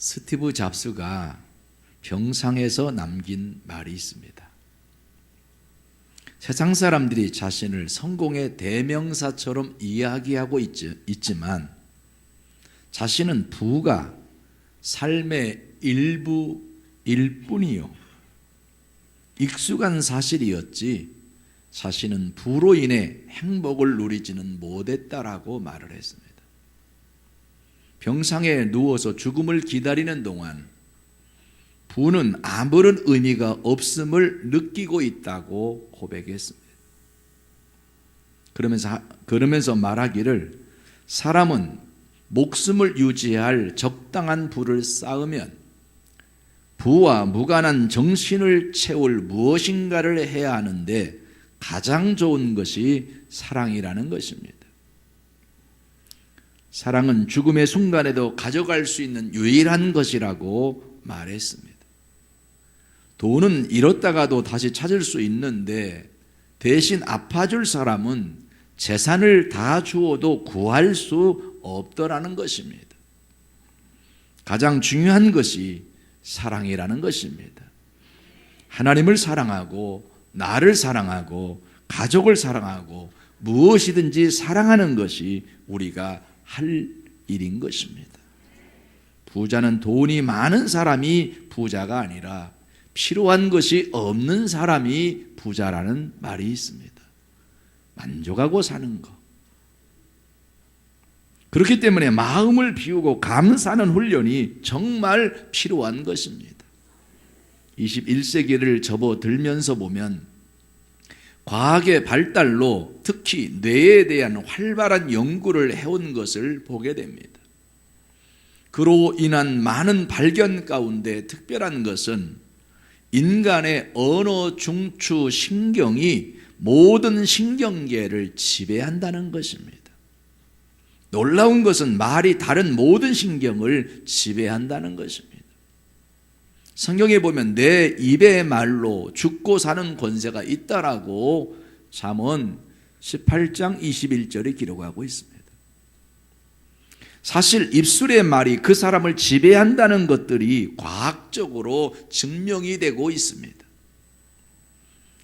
스티브 잡스가 병상에서 남긴 말이 있습니다. 세상 사람들이 자신을 성공의 대명사처럼 이야기하고 있지만 자신은 부가 삶의 일부일 뿐이요, 익숙한 사실이었지 자신은 부로 인해 행복을 누리지는 못했다라고 말을 했습니다. 병상에 누워서 죽음을 기다리는 동안 부는 아무런 의미가 없음을 느끼고 있다고 고백했습니다. 그러면서 말하기를, 사람은 목숨을 유지할 적당한 부를 쌓으면 부와 무관한 정신을 채울 무엇인가를 해야 하는데 가장 좋은 것이 사랑이라는 것입니다. 사랑은 죽음의 순간에도 가져갈 수 있는 유일한 것이라고 말했습니다. 돈은 잃었다가도 다시 찾을 수 있는데 대신 아파줄 사람은 재산을 다 주어도 구할 수 없더라는 것입니다. 가장 중요한 것이 사랑이라는 것입니다. 하나님을 사랑하고 나를 사랑하고 가족을 사랑하고 무엇이든지 사랑하는 것이 우리가 할 일인 것입니다. 부자는 돈이 많은 사람이 부자가 아니라 필요한 것이 없는 사람이 부자라는 말이 있습니다. 만족하고 사는 것. 그렇기 때문에 마음을 비우고 감사하는 훈련이 정말 필요한 것입니다. 21세기를 접어들면서 보면 과학의 발달로 특히 뇌에 대한 활발한 연구를 해온 것을 보게 됩니다. 그로 인한 많은 발견 가운데 특별한 것은 인간의 언어 중추 신경이 모든 신경계를 지배한다는 것입니다. 놀라운 것은 말이 다른 모든 신경을 지배한다는 것입니다. 성경에 보면 내 입의 말로 죽고 사는 권세가 있다라고 잠언 18장 21절에 기록하고 있습니다. 사실 입술의 말이 그 사람을 지배한다는 것들이 과학적으로 증명이 되고 있습니다.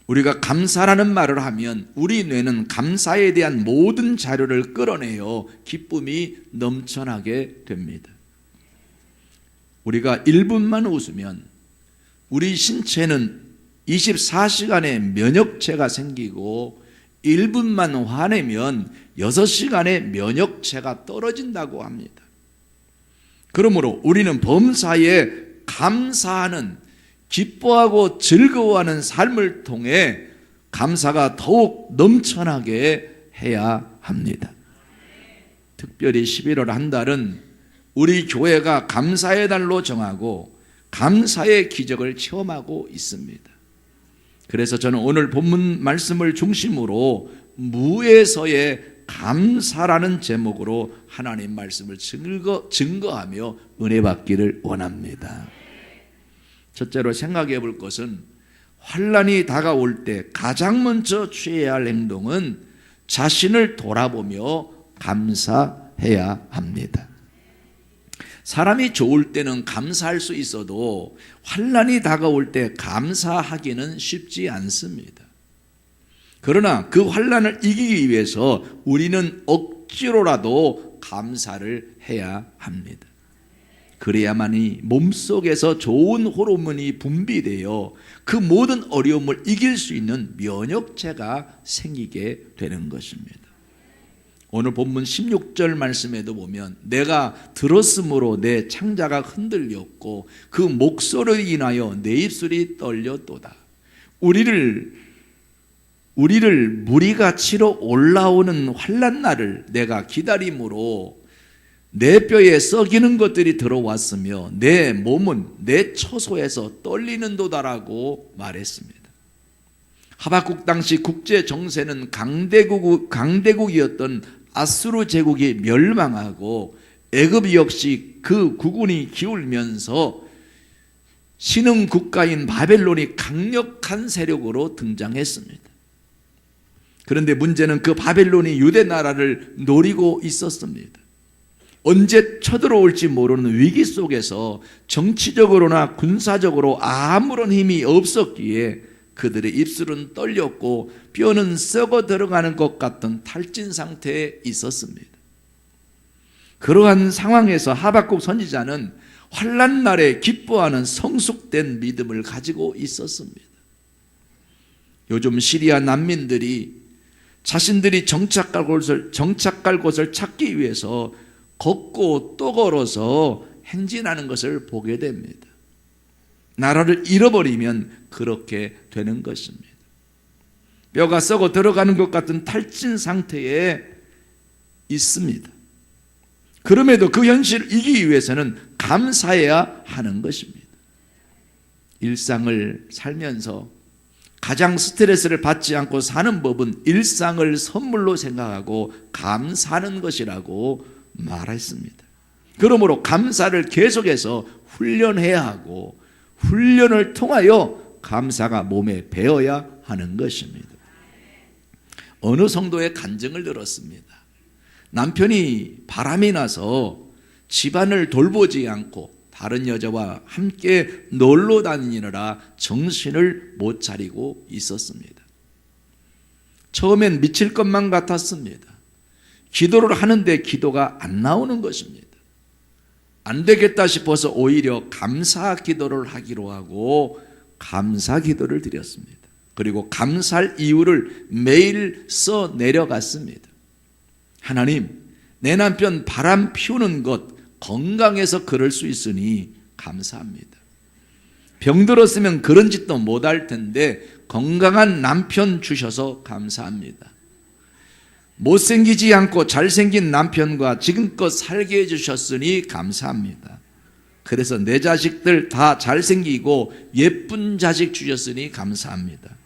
우리가 감사라는 말을 하면 우리 뇌는 감사에 대한 모든 자료를 끌어내어 기쁨이 넘쳐나게 됩니다. 우리가 1분만 웃으면 우리 신체는 24시간의 면역체가 생기고 1분만 화내면 6시간의 면역체가 떨어진다고 합니다. 그러므로 우리는 범사에 감사하는, 기뻐하고 즐거워하는 삶을 통해 감사가 더욱 넘쳐나게 해야 합니다. 특별히 11월 한 달은 우리 교회가 감사의 달로 정하고 감사의 기적을 체험하고 있습니다. 그래서 저는 오늘 본문 말씀을 중심으로 무에서의 감사라는 제목으로 하나님 말씀을 증거하며 은혜 받기를 원합니다. 첫째로 생각해 볼 것은 환난이 다가올 때 가장 먼저 취해야 할 행동은 자신을 돌아보며 감사해야 합니다. 사람이 좋을 때는 감사할 수 있어도 환난이 다가올 때 감사하기는 쉽지 않습니다. 그러나 그 환난을 이기기 위해서 우리는 억지로라도 감사를 해야 합니다. 그래야만이 몸속에서 좋은 호르몬이 분비되어 그 모든 어려움을 이길 수 있는 면역체가 생기게 되는 것입니다. 오늘 본문 16절 말씀에도 보면 내가 들었으므로 내 창자가 흔들렸고 그 목소리로 인하여 내 입술이 떨렸도다. 우리를 무리가 치러 올라오는 환난날을 내가 기다림으로 내 뼈에 썩이는 것들이 들어왔으며 내 몸은 내 처소에서 떨리는도다라고 말했습니다. 하박국 당시 국제 정세는 강대국이었던 아수르 제국이 멸망하고 애굽 역시 그 국운이 기울면서 신흥 국가인 바벨론이 강력한 세력으로 등장했습니다. 그런데 문제는 그 바벨론이 유대 나라를 노리고 있었습니다. 언제 쳐들어올지 모르는 위기 속에서 정치적으로나 군사적으로 아무런 힘이 없었기에 그들의 입술은 떨렸고 뼈는 썩어 들어가는 것 같은 탈진 상태에 있었습니다. 그러한 상황에서 하박국 선지자는 환난 날에 기뻐하는 성숙된 믿음을 가지고 있었습니다. 요즘 시리아 난민들이 자신들이 정착할 곳을 찾기 위해서 걷고 또 걸어서 행진하는 것을 보게 됩니다. 나라를 잃어버리면 그렇게 되는 것입니다. 뼈가 썩어 들어가는 것 같은 탈진 상태에 있습니다. 그럼에도 그 현실을 이기기 위해서는 감사해야 하는 것입니다. 일상을 살면서 가장 스트레스를 받지 않고 사는 법은 일상을 선물로 생각하고 감사하는 것이라고 말했습니다. 그러므로 감사를 계속해서 훈련해야 하고 훈련을 통하여 감사가 몸에 배어야 하는 것입니다. 어느 성도의 간증을 들었습니다. 남편이 바람이 나서 집안을 돌보지 않고 다른 여자와 함께 놀러 다니느라 정신을 못 차리고 있었습니다. 처음엔 미칠 것만 같았습니다. 기도를 하는데 기도가 안 나오는 것입니다. 안 되겠다 싶어서 오히려 감사 기도를 하기로 하고 감사 기도를 드렸습니다. 그리고 감사할 이유를 매일 써 내려갔습니다. 하나님, 내 남편 바람 피우는 것 건강해서 그럴 수 있으니 감사합니다. 병들었으면 그런 짓도 못할 텐데 건강한 남편 주셔서 감사합니다. 못생기지 않고 잘생긴 남편과 지금껏 살게 해주셨으니 감사합니다. 그래서 내 자식들 다 잘생기고 예쁜 자식 주셨으니 감사합니다.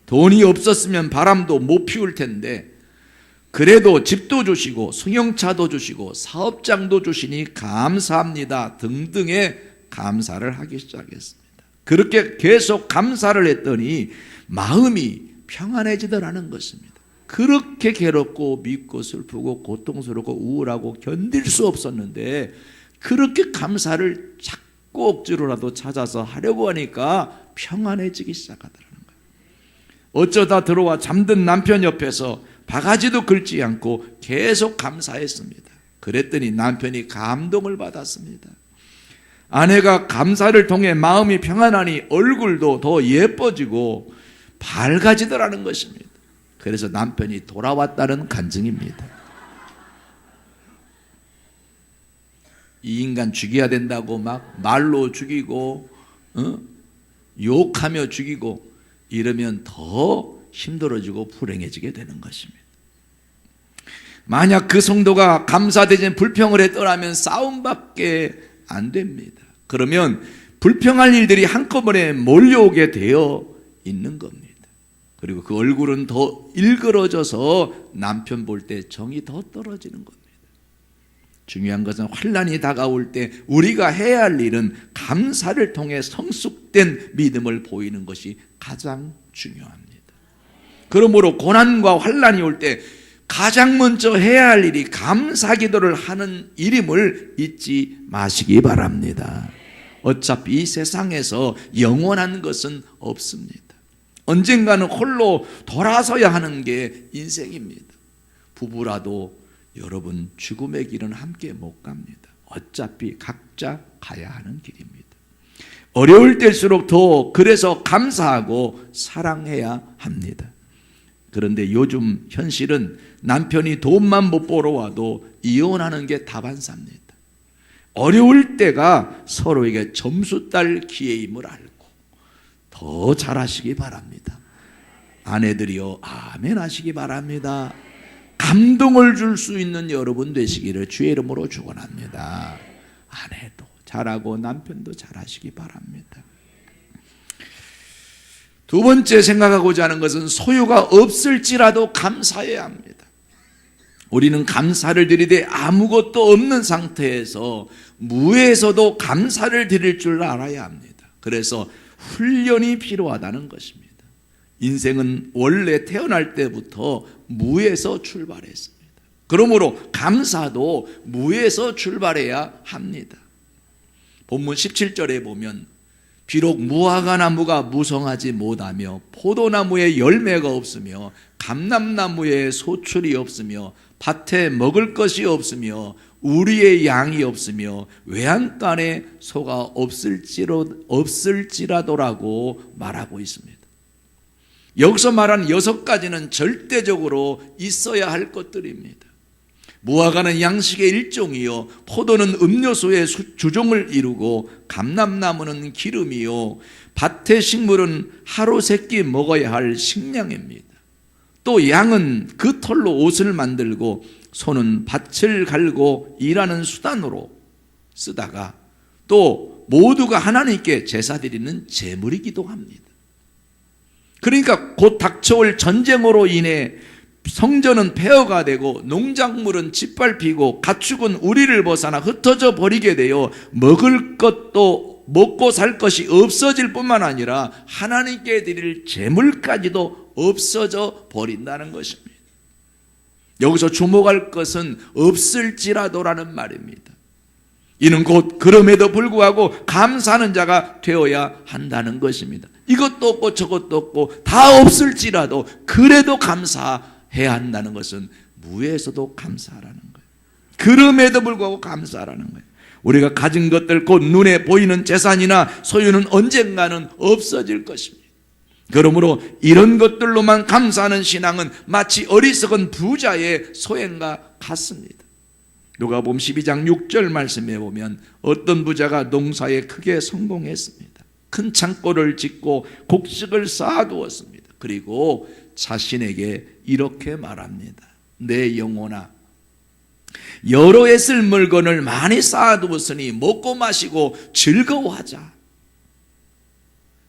돈이 없었으면 바람도 못 피울 텐데 그래도 집도 주시고 승용차도 주시고 사업장도 주시니 감사합니다 등등의 감사를 하기 시작했습니다. 그렇게 계속 감사를 했더니 마음이 평안해지더라는 것입니다. 그렇게 괴롭고 밉고 슬프고 고통스럽고 우울하고 견딜 수 없었는데 그렇게 감사를 자꾸 억지로라도 찾아서 하려고 하니까 평안해지기 시작하더라는 거예요. 어쩌다 들어와 잠든 남편 옆에서 바가지도 긁지 않고 계속 감사했습니다. 그랬더니 남편이 감동을 받았습니다. 아내가 감사를 통해 마음이 평안하니 얼굴도 더 예뻐지고 밝아지더라는 것입니다. 그래서 남편이 돌아왔다는 간증입니다. 이 인간 죽여야 된다고 막 말로 죽이고 욕하며 죽이고 이러면 더 힘들어지고 불행해지게 되는 것입니다. 만약 그 성도가 감사대전 불평을 했더라면 싸움밖에 안 됩니다. 그러면 불평할 일들이 한꺼번에 몰려오게 되어 있는 겁니다. 그리고 그 얼굴은 더 일그러져서 남편 볼 때 정이 더 떨어지는 겁니다. 중요한 것은 환난이 다가올 때 우리가 해야 할 일은 감사를 통해 성숙된 믿음을 보이는 것이 가장 중요합니다. 그러므로 고난과 환난이 올 때 가장 먼저 해야 할 일이 감사 기도를 하는 일임을 잊지 마시기 바랍니다. 어차피 이 세상에서 영원한 것은 없습니다. 언젠가는 홀로 돌아서야 하는 게 인생입니다. 부부라도 여러분 죽음의 길은 함께 못 갑니다. 어차피 각자 가야 하는 길입니다. 어려울 때일수록 더 그래서 감사하고 사랑해야 합니다. 그런데 요즘 현실은 남편이 돈만 못 벌어 와도 이혼하는 게 다반사입니다. 어려울 때가 서로에게 점수 딸 기회임을 알고 더 잘하시기 바랍니다. 아내들이요, 아멘 하시기 바랍니다. 감동을 줄 수 있는 여러분 되시기를 주의 이름으로 축원합니다. 아내도 잘하고 남편도 잘하시기 바랍니다. 두 번째 생각하고자 하는 것은 소유가 없을지라도 감사해야 합니다. 우리는 감사를 드리되 아무것도 없는 상태에서 무에서도 감사를 드릴 줄 알아야 합니다. 그래서 훈련이 필요하다는 것입니다. 인생은 원래 태어날 때부터 무에서 출발했습니다. 그러므로 감사도 무에서 출발해야 합니다. 본문 17절에 보면 비록 무화과 나무가 무성하지 못하며 포도나무에 열매가 없으며 감람나무에 소출이 없으며 밭에 먹을 것이 없으며 우리의 양이 없으며 외양간에 소가 없을지라도라고 말하고 있습니다. 여기서 말하는 6가지는 절대적으로 있어야 할 것들입니다. 무화과는 양식의 일종이요, 포도는 음료수의 주종을 이루고 감람나무는 기름이요, 밭의 식물은 하루 세끼 먹어야 할 식량입니다. 또 양은 그 털로 옷을 만들고 소는 밭을 갈고 일하는 수단으로 쓰다가 또 모두가 하나님께 제사 드리는 제물이기도 합니다. 그러니까 곧 닥쳐올 전쟁으로 인해 성전은 폐허가 되고 농작물은 짓밟히고 가축은 우리를 벗어나 흩어져 버리게 되어 먹을 것도 먹고 살 것이 없어질 뿐만 아니라 하나님께 드릴 제물까지도 없어져 버린다는 것입니다. 여기서 주목할 것은 없을지라도라는 말입니다. 이는 곧 그럼에도 불구하고 감사하는 자가 되어야 한다는 것입니다. 이것도 없고 저것도 없고 다 없을지라도 그래도 감사해야 한다는 것은 무에서도 감사하라는 거예요. 그럼에도 불구하고 감사하라는 거예요. 우리가 가진 것들 곧 눈에 보이는 재산이나 소유는 언젠가는 없어질 것입니다. 그러므로 이런 것들로만 감사하는 신앙은 마치 어리석은 부자의 소행과 같습니다. 누가복음 12장 6절 말씀에 보면 어떤 부자가 농사에 크게 성공했습니다. 큰 창고를 짓고 곡식을 쌓아두었습니다. 그리고 자신에게 이렇게 말합니다. 내 영혼아, 여러 해 쓸 물건을 많이 쌓아두었으니 먹고 마시고 즐거워하자.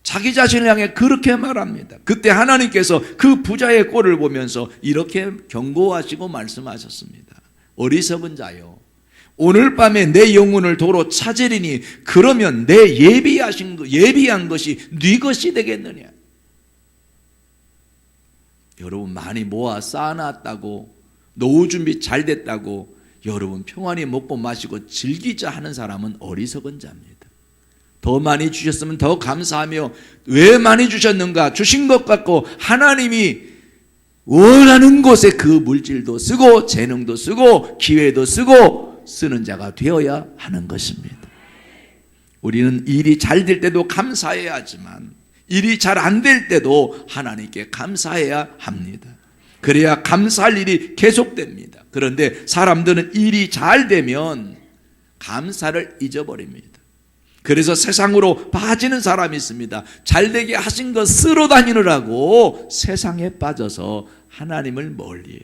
자기 자신을 향해 그렇게 말합니다. 그때 하나님께서 그 부자의 꼴을 보면서 이렇게 경고하시고 말씀하셨습니다. 어리석은 자요, 오늘 밤에 내 영혼을 도로 찾으리니 그러면 내 예비한 것이 네 것이 되겠느냐. 여러분 많이 모아 쌓아놨다고, 노후 준비 잘 됐다고 여러분 평안히 먹고 마시고 즐기자 하는 사람은 어리석은 자입니다. 더 많이 주셨으면 더 감사하며 왜 많이 주셨는가, 주신 것 같고 하나님이 원하는 곳에 그 물질도 쓰고 재능도 쓰고 기회도 쓰고 쓰는 자가 되어야 하는 것입니다. 우리는 일이 잘 될 때도 감사해야 하지만 일이 잘 안 될 때도 하나님께 감사해야 합니다. 그래야 감사할 일이 계속됩니다. 그런데 사람들은 일이 잘 되면 감사를 잊어버립니다. 그래서 세상으로 빠지는 사람이 있습니다. 잘되게 하신 거 쓰러 다니느라고 세상에 빠져서 하나님을 멀리해요.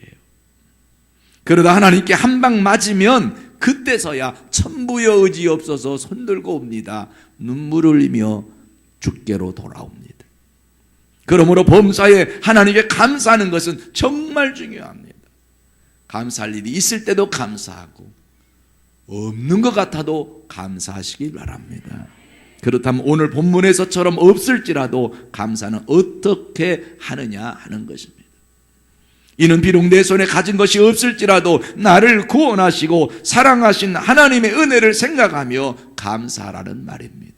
그러다 하나님께 한 방 맞으면 그때서야 천부여 의지 없어서 손들고 옵니다. 눈물 흘리며 주께로 돌아옵니다. 그러므로 범사에 하나님께 감사하는 것은 정말 중요합니다. 감사할 일이 있을 때도 감사하고 없는 것 같아도 감사하시기 바랍니다. 그렇다면 오늘 본문에서처럼 없을지라도 감사는 어떻게 하느냐 하는 것입니다. 이는 비록 내 손에 가진 것이 없을지라도 나를 구원하시고 사랑하신 하나님의 은혜를 생각하며 감사하라는 말입니다.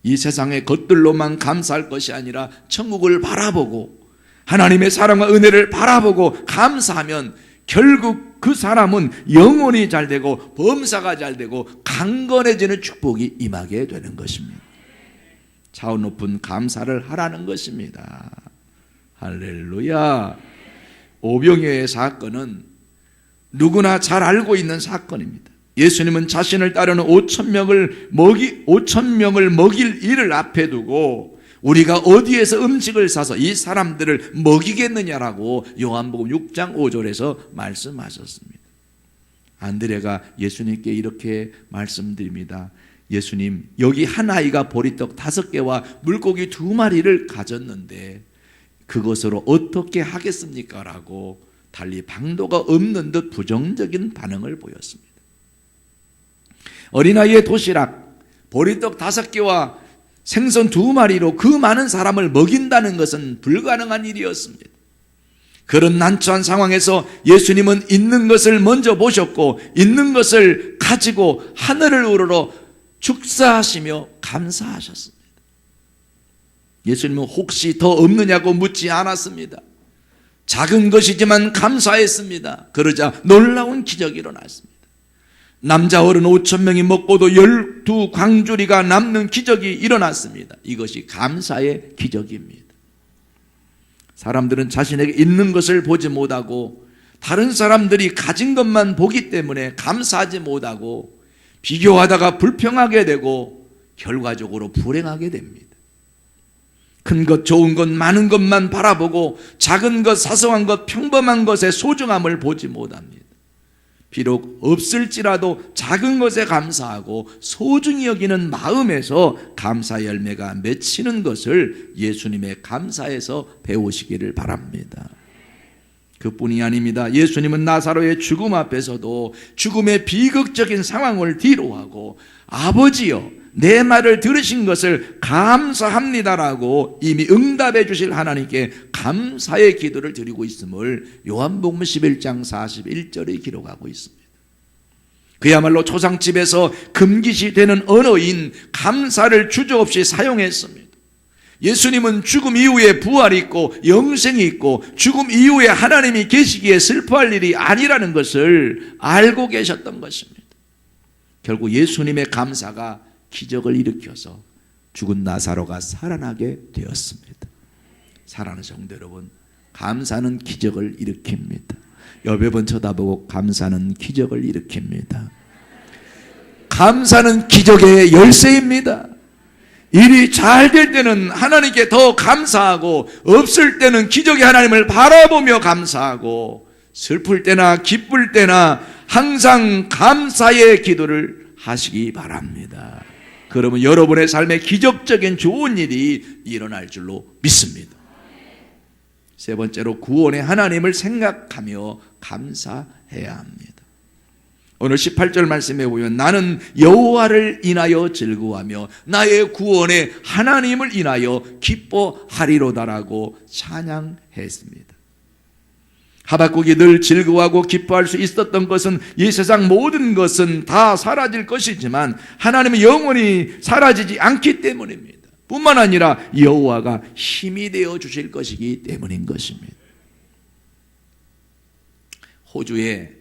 이 세상의 것들로만 감사할 것이 아니라 천국을 바라보고 하나님의 사랑과 은혜를 바라보고 감사하면 결국 그 사람은 영혼이 잘 되고 범사가 잘 되고 강건해지는 축복이 임하게 되는 것입니다. 차원 높은 감사를 하라는 것입니다. 할렐루야. 오병이어의 사건은 누구나 잘 알고 있는 사건입니다. 예수님은 자신을 따르는 5,000명을 먹일 일을 앞에 두고 우리가 어디에서 음식을 사서 이 사람들을 먹이겠느냐라고 요한복음 6장 5절에서 말씀하셨습니다. 안드레가 예수님께 이렇게 말씀드립니다. 예수님, 여기 한 아이가 보리떡 5개와 물고기 2마리를 가졌는데 그것으로 어떻게 하겠습니까? 라고 달리 방도가 없는 듯 부정적인 반응을 보였습니다. 어린아이의 도시락, 보리떡 5개와 생선 2마리로 그 많은 사람을 먹인다는 것은 불가능한 일이었습니다. 그런 난처한 상황에서 예수님은 있는 것을 먼저 보셨고 있는 것을 가지고 하늘을 우러러 축사하시며 감사하셨습니다. 예수님은 혹시 더 없느냐고 묻지 않았습니다. 작은 것이지만 감사했습니다. 그러자 놀라운 기적이 일어났습니다. 남자 어른 5,000명이 먹고도 12광주리가 남는 기적이 일어났습니다. 이것이 감사의 기적입니다. 사람들은 자신에게 있는 것을 보지 못하고 다른 사람들이 가진 것만 보기 때문에 감사하지 못하고 비교하다가 불평하게 되고 결과적으로 불행하게 됩니다. 큰 것, 좋은 것, 많은 것만 바라보고 작은 것, 사소한 것, 평범한 것의 소중함을 보지 못합니다. 비록 없을지라도 작은 것에 감사하고 소중히 여기는 마음에서 감사 열매가 맺히는 것을 예수님의 감사에서 배우시기를 바랍니다. 그뿐이 아닙니다. 예수님은 나사로의 죽음 앞에서도 죽음의 비극적인 상황을 뒤로하고 아버지여 내 말을 들으신 것을 감사합니다라고 이미 응답해 주실 하나님께 감사의 기도를 드리고 있음을 요한복음 11장 41절에 기록하고 있습니다. 그야말로 초상집에서 금기시 되는 언어인 감사를 주저없이 사용했습니다. 예수님은 죽음 이후에 부활이 있고 영생이 있고 죽음 이후에 하나님이 계시기에 슬퍼할 일이 아니라는 것을 알고 계셨던 것입니다. 결국 예수님의 감사가 기적을 일으켜서 죽은 나사로가 살아나게 되었습니다. 사랑하는 성도 여러분, 감사는 기적을 일으킵니다. 옆에 번 쳐다보고 감사는 기적을 일으킵니다. 감사는 기적의 열쇠입니다. 일이 잘 될 때는 하나님께 더 감사하고 없을 때는 기적의 하나님을 바라보며 감사하고 슬플 때나 기쁠 때나 항상 감사의 기도를 하시기 바랍니다. 그러면 여러분의 삶에 기적적인 좋은 일이 일어날 줄로 믿습니다. 세 번째로 구원의 하나님을 생각하며 감사해야 합니다. 오늘 18절 말씀에 보면 나는 여호와를 인하여 즐거워하며 나의 구원의 하나님을 인하여 기뻐하리로다라고 찬양했습니다. 하박국이 늘 즐거워하고 기뻐할 수 있었던 것은 이 세상 모든 것은 다 사라질 것이지만 하나님은 영원히 사라지지 않기 때문입니다. 뿐만 아니라 여호와가 힘이 되어 주실 것이기 때문인 것입니다. 호주에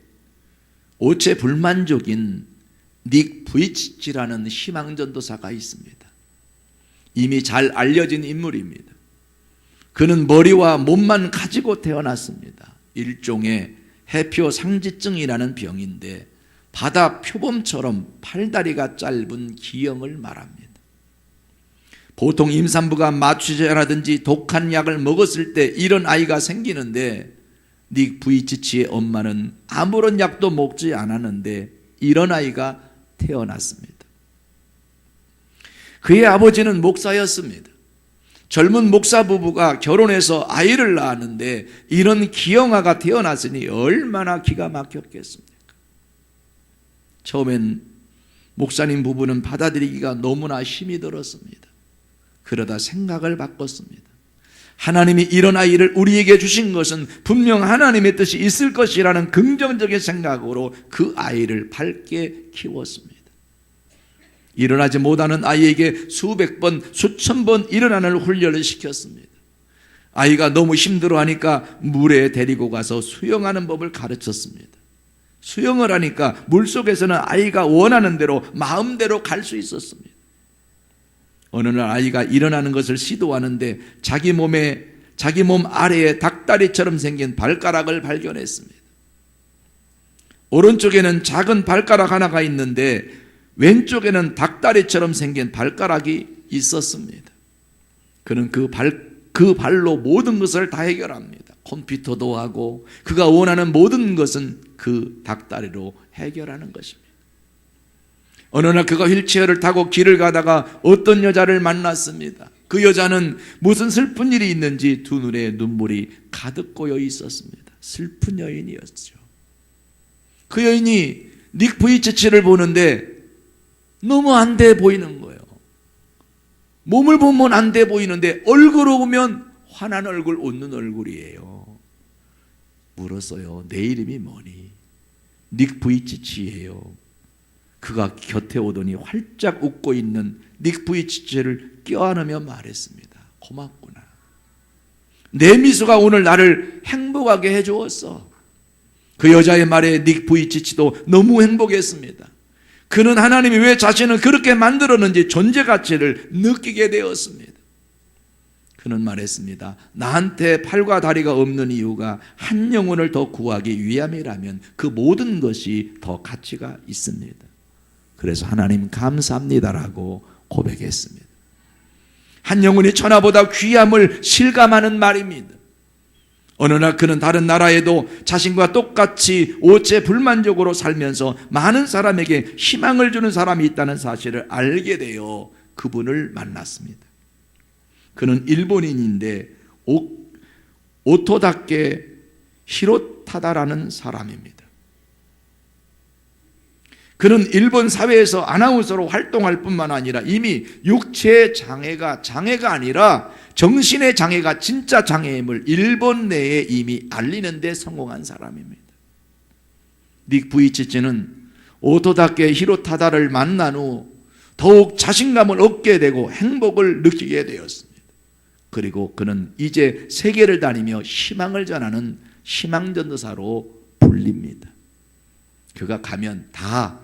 오체불만족인 닉 부이치치라는 희망전도사가 있습니다. 이미 잘 알려진 인물입니다. 그는 머리와 몸만 가지고 태어났습니다. 일종의 해표 상지증이라는 병인데 바다 표범처럼 팔다리가 짧은 기형을 말합니다. 보통 임산부가 마취제라든지 독한 약을 먹었을 때 이런 아이가 생기는데 닉 부이치치의 엄마는 아무런 약도 먹지 않았는데 이런 아이가 태어났습니다. 그의 아버지는 목사였습니다. 젊은 목사 부부가 결혼해서 아이를 낳았는데 이런 기형아가 태어났으니 얼마나 기가 막혔겠습니까? 처음엔 목사님 부부는 받아들이기가 너무나 힘이 들었습니다. 그러다 생각을 바꿨습니다. 하나님이 이런 아이를 우리에게 주신 것은 분명 하나님의 뜻이 있을 것이라는 긍정적인 생각으로 그 아이를 밝게 키웠습니다. 일어나지 못하는 아이에게 수백 번, 수천 번 일어나는 훈련을 시켰습니다. 아이가 너무 힘들어하니까 물에 데리고 가서 수영하는 법을 가르쳤습니다. 수영을 하니까 물속에서는 아이가 원하는 대로 마음대로 갈 수 있었습니다. 어느 날 아이가 일어나는 것을 시도하는데 자기 몸 아래에 닭다리처럼 생긴 발가락을 발견했습니다. 오른쪽에는 작은 발가락 하나가 있는데 왼쪽에는 닭다리처럼 생긴 발가락이 있었습니다. 그는 그 발로 모든 것을 다 해결합니다. 컴퓨터도 하고 그가 원하는 모든 것은 그 닭다리로 해결하는 것입니다. 어느 날 그가 휠체어를 타고 길을 가다가 어떤 여자를 만났습니다. 그 여자는 무슨 슬픈 일이 있는지 두 눈에 눈물이 가득 고여 있었습니다. 슬픈 여인이었죠. 그 여인이 닉 부이치치를 보는데 너무 안 돼 보이는 거예요. 몸을 보면 안 돼 보이는데 얼굴을 보면 환한 얼굴, 웃는 얼굴이에요. 물었어요. 내 이름이 뭐니? 닉 부이치치예요. 그가 곁에 오더니 활짝 웃고 있는 닉 부이치치를 껴안으며 말했습니다. 고맙구나. 내 미소가 오늘 나를 행복하게 해주었어. 그 여자의 말에 닉 부이치치도 너무 행복했습니다. 그는 하나님이 왜 자신을 그렇게 만들었는지 존재 가치를 느끼게 되었습니다. 그는 말했습니다. 나한테 팔과 다리가 없는 이유가 한 영혼을 더 구하기 위함이라면 그 모든 것이 더 가치가 있습니다. 그래서 하나님 감사합니다라고 고백했습니다. 한 영혼이 천하보다 귀함을 실감하는 말입니다. 어느 날 그는 다른 나라에도 자신과 똑같이 오체불만족으로 살면서 많은 사람에게 희망을 주는 사람이 있다는 사실을 알게 되어 그분을 만났습니다. 그는 일본인인데 오토다케 히로타다라는 사람입니다. 그는 일본 사회에서 아나운서로 활동할 뿐만 아니라 이미 육체의 장애가 아니라 정신의 장애가 진짜 장애임을 일본 내에 이미 알리는 데 성공한 사람입니다. 닉 부이치치는 오토다케 히로타다를 만난 후 더욱 자신감을 얻게 되고 행복을 느끼게 되었습니다. 그리고 그는 이제 세계를 다니며 희망을 전하는 희망전도사로 불립니다. 그가 가면 다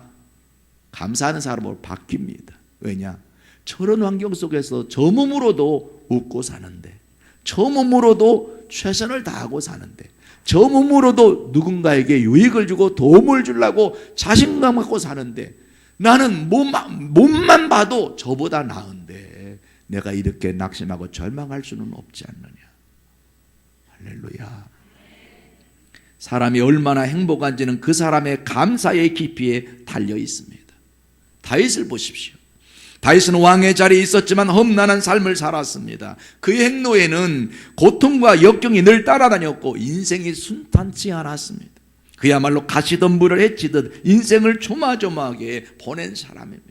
감사하는 사람으로 바뀝니다. 왜냐? 저런 환경 속에서 저 몸으로도 웃고 사는데, 저 몸으로도 최선을 다하고 사는데, 저 몸으로도 누군가에게 유익을 주고 도움을 주려고 자신감 갖고 사는데, 나는 몸만 봐도 저보다 나은데 내가 이렇게 낙심하고 절망할 수는 없지 않느냐. 할렐루야. 사람이 얼마나 행복한지는 그 사람의 감사의 깊이에 달려 있습니다. 다윗을 보십시오. 다윗은 왕의 자리에 있었지만 험난한 삶을 살았습니다. 그의 행로에는 고통과 역경이 늘 따라다녔고 인생이 순탄치 않았습니다. 그야말로 가시덤불을 헤치듯 인생을 조마조마하게 보낸 사람입니다.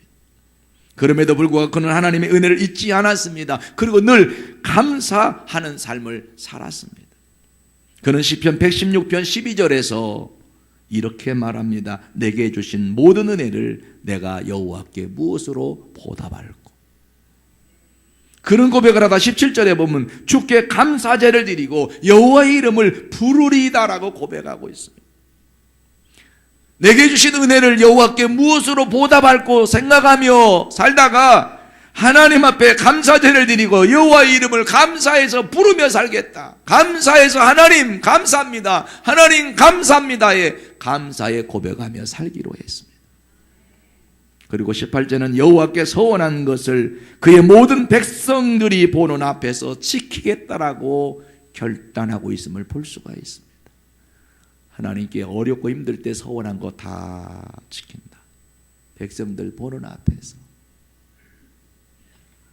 그럼에도 불구하고 그는 하나님의 은혜를 잊지 않았습니다. 그리고 늘 감사하는 삶을 살았습니다. 그는 시편 116편 12절에서 이렇게 말합니다. 내게 주신 모든 은혜를 내가 여호와께 무엇으로 보답할꼬. 그런 고백을 하다 17절에 보면 주께 감사제를 드리고 여호와의 이름을 부르리이다라고 고백하고 있습니다. 내게 주신 은혜를 여호와께 무엇으로 보답할꼬 생각하며 살다가 하나님 앞에 감사제를 드리고 여호와의 이름을 감사해서 부르며 살겠다. 감사해서 하나님 감사합니다. 하나님 감사합니다에 감사에 고백하며 살기로 했습니다. 그리고 18절은 여호와께 서원한 것을 그의 모든 백성들이 보는 앞에서 지키겠다라고 결단하고 있음을 볼 수가 있습니다. 하나님께 어렵고 힘들 때 서원한 거 다 지킨다. 백성들 보는 앞에서.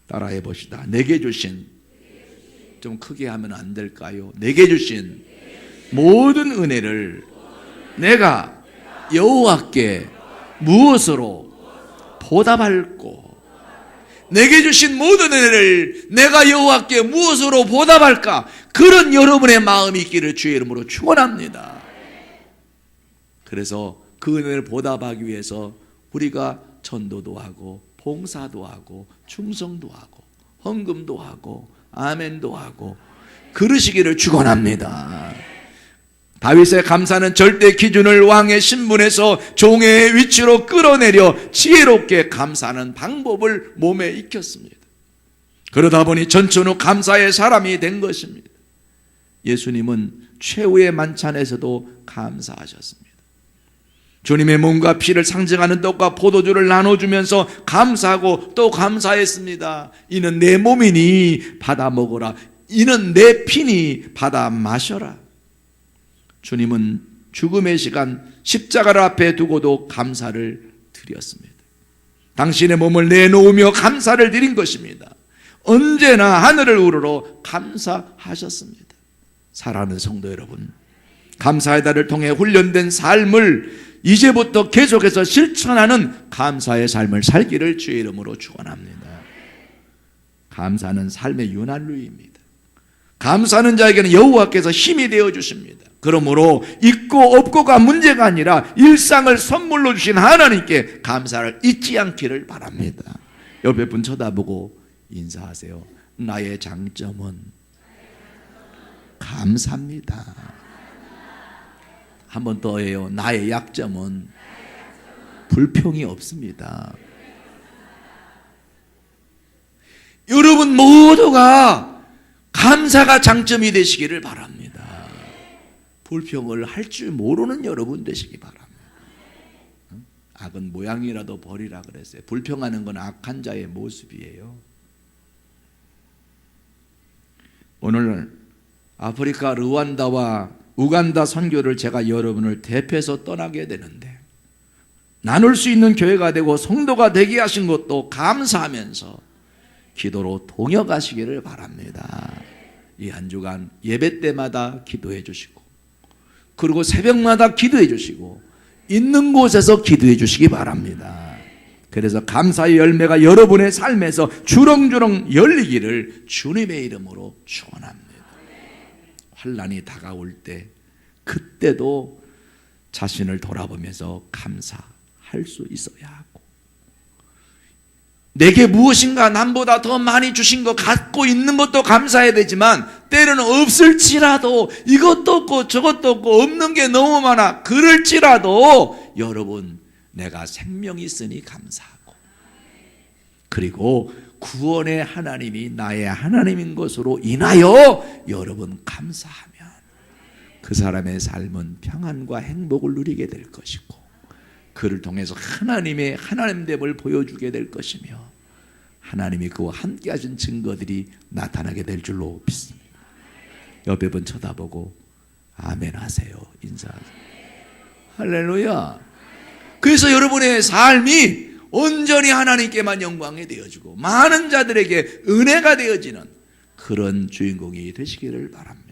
따라해 봅시다. 내게 주신, 좀 크게 하면 안 될까요? 내게 주신 모든 은혜를 내가 여호와께 무엇으로 보답할꼬. 내게 주신 모든 은혜를 내가 여호와께 무엇으로 보답할까? 그런 여러분의 마음이 있기를 주의 이름으로 축원합니다. 그래서 그 은혜를 보답하기 위해서 우리가 전도도 하고 봉사도 하고 충성도 하고 헌금도 하고 아멘도 하고 그러시기를 축원합니다. 다윗의 감사는 절대 기준을 왕의 신분에서 종의 위치로 끌어내려 지혜롭게 감사하는 방법을 몸에 익혔습니다. 그러다 보니 전천후 감사의 사람이 된 것입니다. 예수님은 최후의 만찬에서도 감사하셨습니다. 주님의 몸과 피를 상징하는 떡과 포도주를 나눠주면서 감사하고 또 감사했습니다. 이는 내 몸이니 받아 먹어라. 이는 내 피니 받아 마셔라. 주님은 죽음의 시간 십자가를 앞에 두고도 감사를 드렸습니다. 당신의 몸을 내놓으며 감사를 드린 것입니다. 언제나 하늘을 우러러 감사하셨습니다. 사랑하는 성도 여러분, 감사의 달을 통해 훈련된 삶을 이제부터 계속해서 실천하는 감사의 삶을 살기를 주의 이름으로 축원합니다. 감사는 삶의 윤활유입니다. 감사하는 자에게는 여호와께서 힘이 되어 주십니다. 그러므로 있고 없고가 문제가 아니라 일상을 선물로 주신 하나님께 감사를 잊지 않기를 바랍니다. 옆에 분 쳐다보고 인사하세요. 나의 장점은 감사합니다. 한 번 더 해요. 나의 약점은 불평이 없습니다. 여러분 모두가 감사가 장점이 되시기를 바랍니다. 불평을 할 줄 모르는 여러분 되시기 바랍니다. 악은 모양이라도 버리라 그랬어요. 불평하는 건 악한 자의 모습이에요. 오늘 아프리카 르완다와 우간다 선교를 제가 여러분을 대표해서 떠나게 되는데 나눌 수 있는 교회가 되고 성도가 되게 하신 것도 감사하면서 기도로 동역하시기를 바랍니다. 이 한 주간 예배 때마다 기도해 주시고 그리고 새벽마다 기도해 주시고 있는 곳에서 기도해 주시기 바랍니다. 그래서 감사의 열매가 여러분의 삶에서 주렁주렁 열리기를 주님의 이름으로 축원합니다. 환난이 다가올 때 그때도 자신을 돌아보면서 감사할 수 있어야 하고 내게 무엇인가 남보다 더 많이 주신 것 갖고 있는 것도 감사해야 되지만 때로는 없을지라도 이것도 없고 저것도 없고 없는 게 너무 많아 그럴지라도 여러분 내가 생명이 있으니 감사하고 그리고 구원의 하나님이 나의 하나님인 것으로 인하여 여러분 감사하면 그 사람의 삶은 평안과 행복을 누리게 될 것이고 그를 통해서 하나님의 하나님됨을 보여주게 될 것이며 하나님이 그와 함께 하신 증거들이 나타나게 될 줄로 믿습니다. 옆에 분 쳐다보고 아멘 하세요. 인사하세요. 할렐루야. 그래서 여러분의 삶이 온전히 하나님께만 영광이 되어지고 많은 자들에게 은혜가 되어지는 그런 주인공이 되시기를 바랍니다.